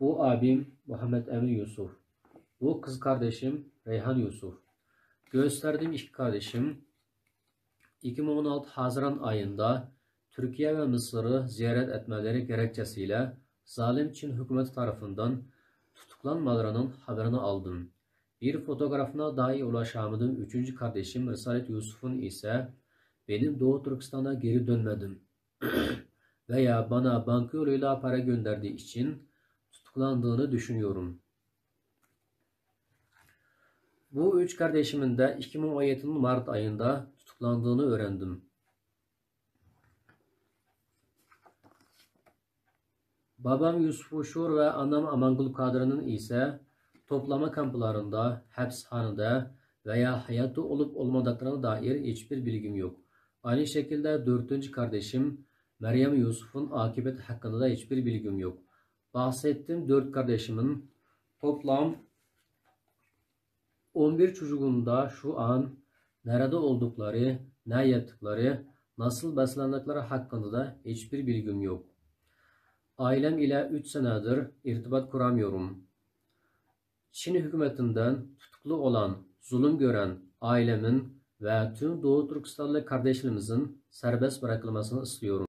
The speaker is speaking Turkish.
Bu abim Muhammed Emin Yusuf. Bu kız kardeşim Reyhan Yusuf. Gösterdiğim iki kardeşim 2016 Haziran ayında Türkiye ve Mısır'ı ziyaret etmeleri gerekçesiyle zalim Çin hükümeti tarafından tutuklanmalarının haberini aldım. Bir fotoğrafına dahi ulaşamadığım üçüncü kardeşim Risalet Yusuf'un ise benim Doğu Türkistan'a geri dönmedim veya bana banka yoluyla para gönderdiği için tutuklandığını düşünüyorum. Bu üç kardeşimin de 2017'nin Mart ayında tutuklandığını öğrendim. Babam Yusuf Uşur ve annem Amangul Kadri'nin ise toplama kamplarında, hapishanede veya hayatta olup olmadıklarına dair hiçbir bilgim yok. Aynı şekilde dördüncü kardeşim Meryem Yusuf'un akıbeti hakkında da hiçbir bilgim yok. Bahsettiğim dört kardeşimin toplam 11 çocuğunda şu an nerede oldukları, ne yaptıkları, nasıl beslendikleri hakkında da hiçbir bilgim yok. Ailem ile 3 senedir irtibat kuramıyorum. Çin hükümetinden tutuklu olan, zulüm gören ailemin ve tüm Doğu Türkistanlı kardeşlerimizin serbest bırakılmasını istiyorum.